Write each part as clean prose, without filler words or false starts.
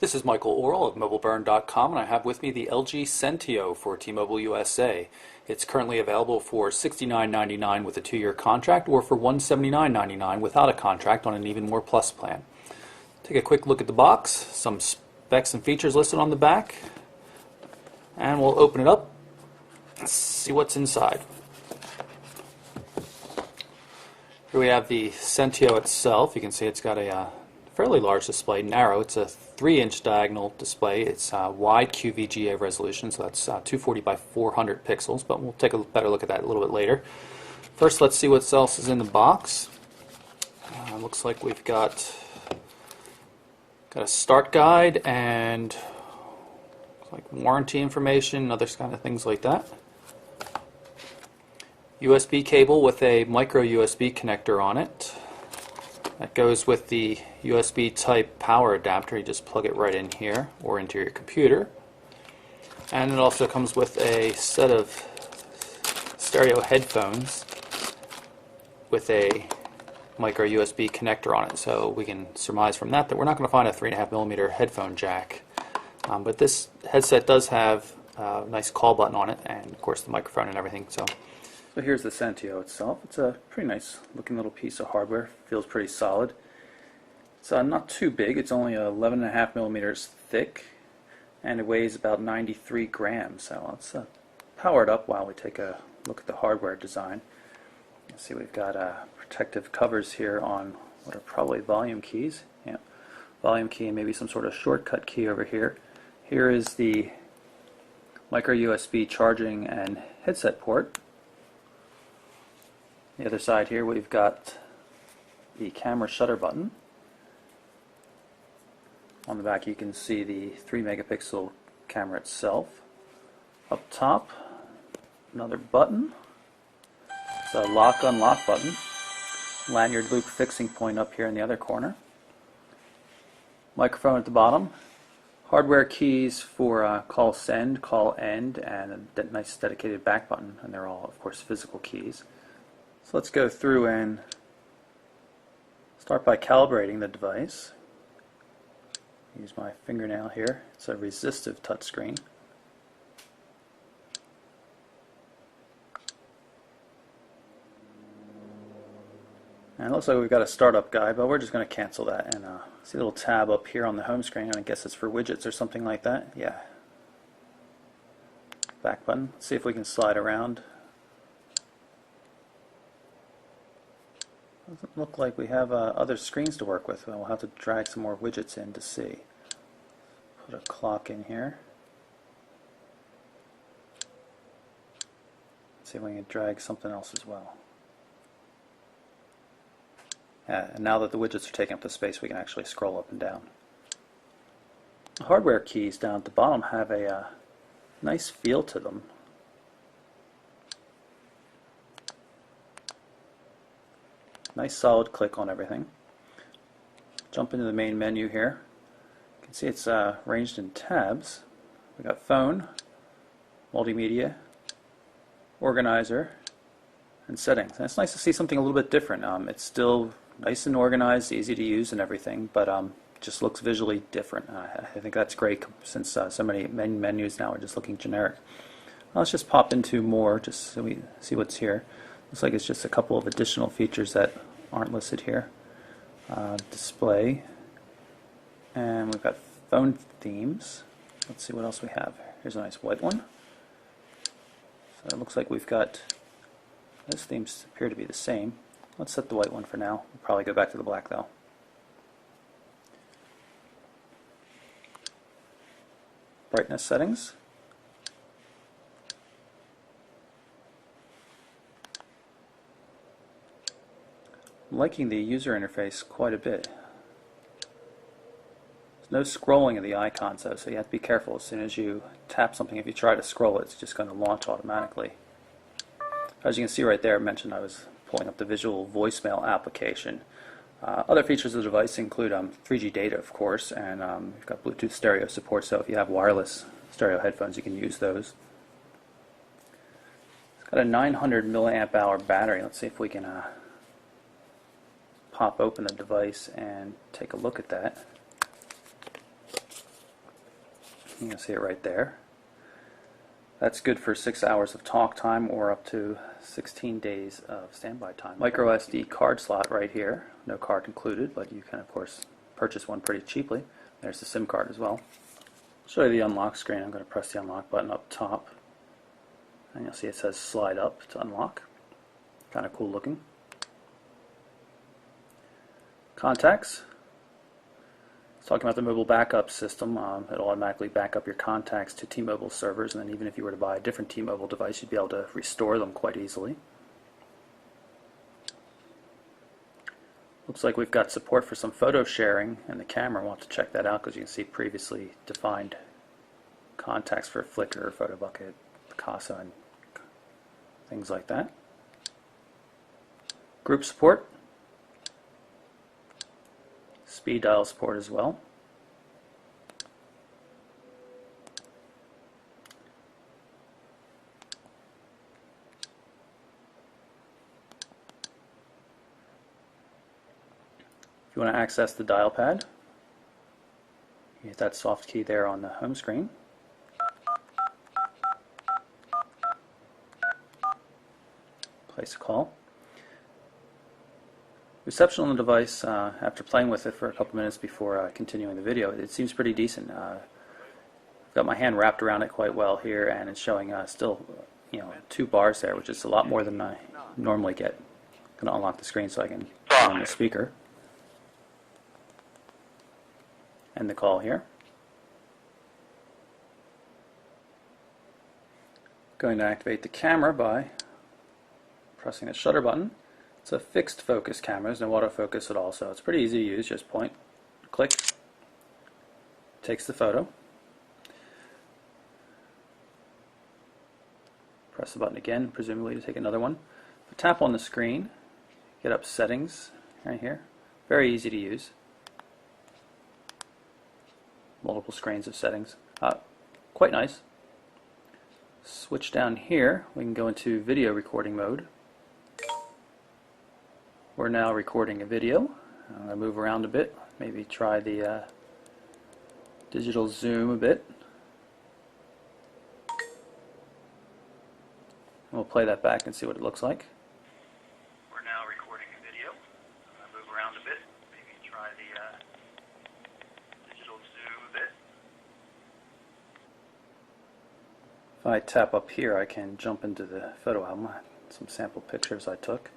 This is Michael Orrell of MobileBurn.com, and I have with me the LG Sentio for T-Mobile USA. It's currently available for $69.99 with a 2-year contract, or for $179.99 without a contract on an Even More Plus plan. Take a quick look at the box, some specs and features listed on the back, and we'll open it up and see what's inside. Here we have the Sentio itself. You can see it's got a fairly large display, narrow. It's a 3-inch diagonal display. It's wide QVGA resolution, so that's 240 by 400 pixels, but we'll take a better look at that a little bit later. First, let's see what else is in the box. Looks like we've got a start guide and like warranty information, other kind of things like that. USB cable with a micro USB connector on it. That goes with the USB type power adapter. You just plug it right in here or into your computer. And it also comes with a set of stereo headphones with a micro USB connector on it. So we can surmise from that we're not going to find a 3.5mm headphone jack. But this headset does have a nice call button on it, and of course the microphone and everything. So here's the Sentio itself. It's a pretty nice looking little piece of hardware. Feels pretty solid. It's not too big. It's only 11.5mm thick, and it weighs about 93 grams. So let's power it up while we take a look at the hardware design. You see we've got protective covers here on what are probably volume keys. Yeah, volume key and maybe some sort of shortcut key over here. Here is the micro USB charging and headset port. The other side here we've got the camera shutter button. On the back you can see the 3-megapixel camera itself. Up top, another button. It's a lock-unlock button. Lanyard loop fixing point up here in the other corner. Microphone at the bottom. Hardware keys for call send, call end, and a nice dedicated back button. And they're all, of course, physical keys. So let's go through and start by calibrating the device. Use my fingernail here. It's a resistive touchscreen. And it looks like we've got a startup guide, but we're just going to cancel that. And see a little tab up here on the home screen, and I guess it's for widgets or something like that. Yeah. Back button. Let's see if we can slide around. Doesn't look like we have other screens to work with. We'll have to drag some more widgets in to see. Put a clock in here. Let's see if we can drag something else as well. And now that the widgets are taking up the space, we can actually scroll up and down. The hardware keys down at the bottom have a nice feel to them. Nice solid click on everything. Jump into the main menu here. You can see it's arranged in tabs. We got phone, multimedia, organizer, and settings. And it's nice to see something a little bit different. It's still nice and organized, easy to use and everything, but just looks visually different. I think that's great since so many menus now are just looking generic. Let's just pop into more just so we see what's here. Looks like it's just a couple of additional features that aren't listed here. Display, and we've got phone themes. Let's see what else we have. Here's a nice white one. So it looks like we've got, those themes appear to be the same. Let's set the white one for now. We'll probably go back to the black though. Brightness settings. I'm liking the user interface quite a bit. There's no scrolling of the icons though, so you have to be careful. As soon as you tap something, if you try to scroll it, it's just going to launch automatically. As you can see right there, I mentioned I was pulling up the visual voicemail application. Other features of the device include 3G data, of course, and you've got Bluetooth stereo support, so if you have wireless stereo headphones, you can use those. It's got a 900 milliamp hour battery. Let's see if we can pop open the device and take a look at that. You can see it right there. That's good for 6 hours of talk time or up to 16 days of standby time. Micro SD card slot right here. No card included, but you can of course purchase one pretty cheaply. There's the SIM card as well. I'll show you the unlock screen. I'm going to press the unlock button up top. And you'll see it says slide up to unlock. Kind of cool looking. Contacts. It's talking about the mobile backup system. It'll automatically back up your contacts to T-Mobile servers, and then even if you were to buy a different T-Mobile device, you'd be able to restore them quite easily. Looks like we've got support for some photo sharing in the camera. We'll have to check that out because you can see previously defined contacts for Flickr, PhotoBucket, Picasa, and things like that. Group support. Speed dial support as well. If you want to access the dial pad, you hit that soft key there on the home screen. Place a call. Reception on the device, after playing with it for a couple minutes before continuing the video, it seems pretty decent. I've got my hand wrapped around it quite well here, and it's showing still, 2 bars there, which is a lot more than I normally get. I'm going to unlock the screen so I can turn on the speaker. End the call here. Going to activate the camera by pressing the shutter button. It's a fixed focus camera, there's no autofocus at all, so it's pretty easy to use. Just point, click, takes the photo. Press the button again, presumably to take another one. If I tap on the screen, get up settings right here. Very easy to use. Multiple screens of settings. Quite nice. Switch down here, we can go into video recording mode. We're now recording a video. I'm going to move around a bit, maybe try the digital zoom a bit. We'll play that back and see what it looks like. We're now recording a video. I'm going to move around a bit, maybe try the digital zoom a bit. If I tap up here, I can jump into the photo album. Some sample pictures I took.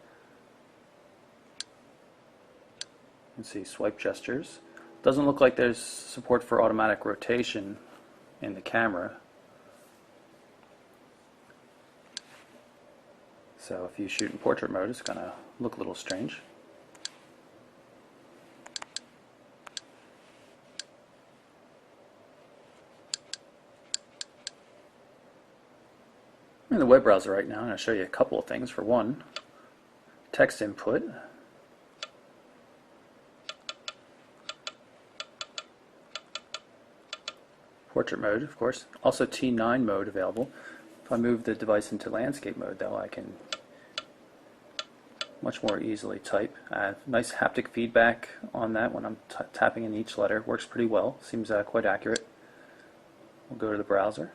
You can see swipe gestures. Doesn't look like there's support for automatic rotation in the camera. So if you shoot in portrait mode, it's going to look a little strange. I'm in the web browser right now. I'm going to show you a couple of things. For one, text input. Portrait mode, of course. Also T9 mode available. If I move the device into landscape mode, though, I can much more easily type. Nice haptic feedback on that when I'm tapping in each letter. Works pretty well. Seems quite accurate. We'll go to the browser.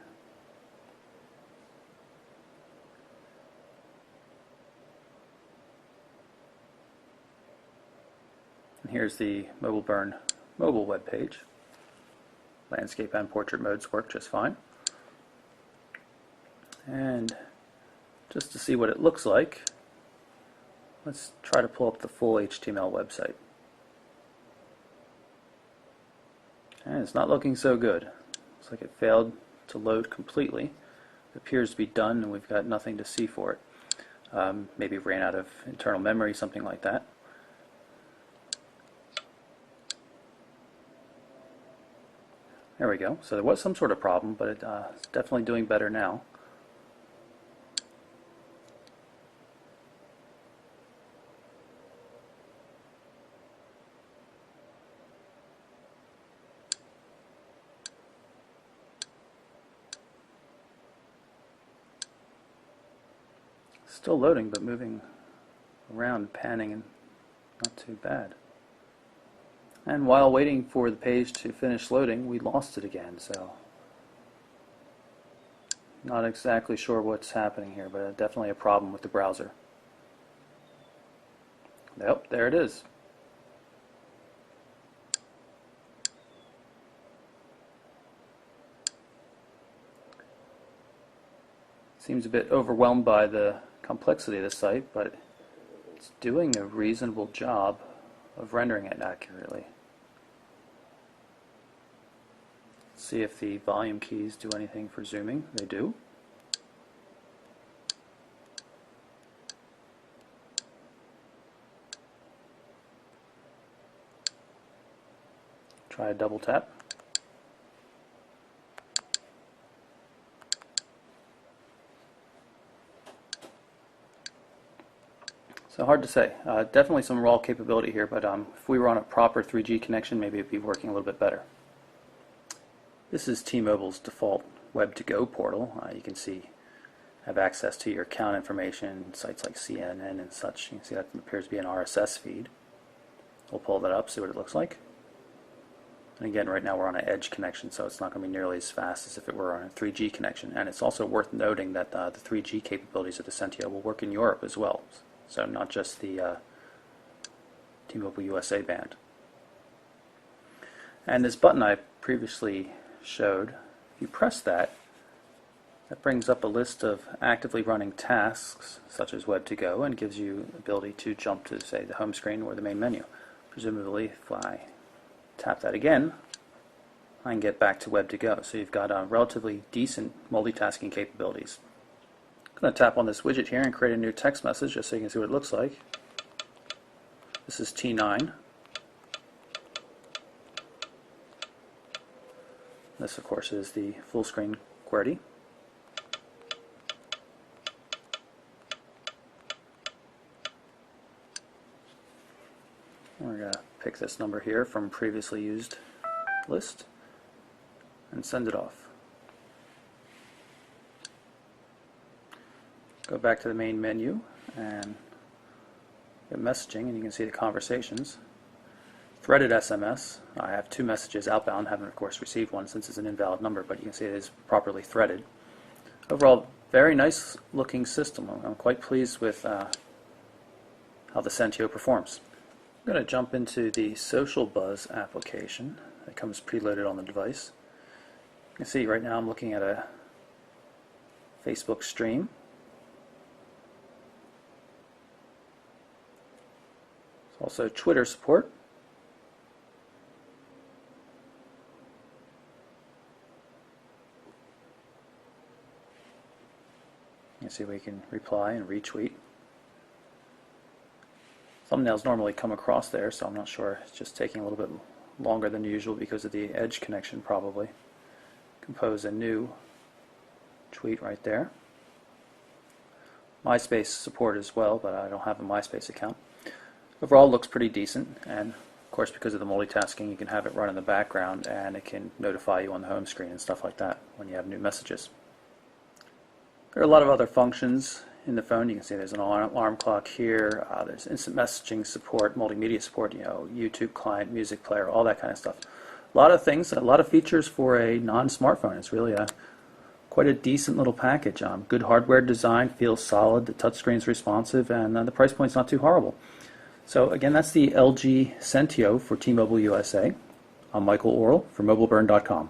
And here's the Mobile Burn mobile web page. Landscape and portrait modes work just fine. And just to see what it looks like, let's try to pull up the full HTML website. And it's not looking so good. Looks like it failed to load completely. It appears to be done and we've got nothing to see for it. Maybe ran out of internal memory, something like that. There we go. So there was some sort of problem, but it's definitely doing better now. Still loading, but moving around, panning, and not too bad. And while waiting for the page to finish loading, we lost it again. So Not exactly sure what's happening here, but definitely a problem with the browser. Yep, there it is. Seems a bit overwhelmed by the complexity of the site, but it's doing a reasonable job of rendering it accurately. See if the volume keys do anything for zooming. They do. Try a double tap. So hard to say. Definitely some raw capability here, but if we were on a proper 3G connection, maybe it'd be working a little bit better. This is T-Mobile's default Web2Go portal. You can see have access to your account information, sites like CNN and such. You can see that appears to be an RSS feed. We'll pull that up, see what it looks like. And again, right now we're on an edge connection, so it's not going to be nearly as fast as if it were on a 3G connection. And it's also worth noting that the 3G capabilities of the Centio will work in Europe as well. So not just the T-Mobile USA band. And this button I previously showed, if you press that, that brings up a list of actively running tasks, such as Web2Go, and gives you the ability to jump to, say, the home screen or the main menu. Presumably, if I tap that again, I can get back to Web2Go. So you've got relatively decent multitasking capabilities. I'm going to tap on this widget here and create a new text message just so you can see what it looks like. This is T9. This, of course, is the full screen QWERTY. We're going to pick this number here from previously used list and send it off. Go back to the main menu and get messaging, and you can see the conversations. Threaded SMS. I have two messages outbound, haven't of course received one since it's an invalid number, but you can see it is properly threaded. Overall, very nice looking system. I'm quite pleased with how the Centio performs. I'm going to jump into the Social Buzz application that comes preloaded on the device. You can see right now I'm looking at a Facebook stream. Also Twitter support. You can see we can reply and retweet. Thumbnails normally come across there, so I'm not sure. It's just taking a little bit longer than usual because of the edge connection probably. Compose a new tweet right there. MySpace support as well, but I don't have a MySpace account. Overall, looks pretty decent, and of course because of the multitasking you can have it run in the background and it can notify you on the home screen and stuff like that when you have new messages. There are a lot of other functions in the phone. You can see there's an alarm clock here, there's instant messaging support, multimedia support, YouTube client, music player, all that kind of stuff. A lot of things, a lot of features for a non-smartphone. It's really quite a decent little package. Good hardware design, feels solid, the touchscreen's responsive, and the price point's not too horrible. So again, that's the LG Centio for T-Mobile USA. I'm Michael Orrell for MobileBurn.com.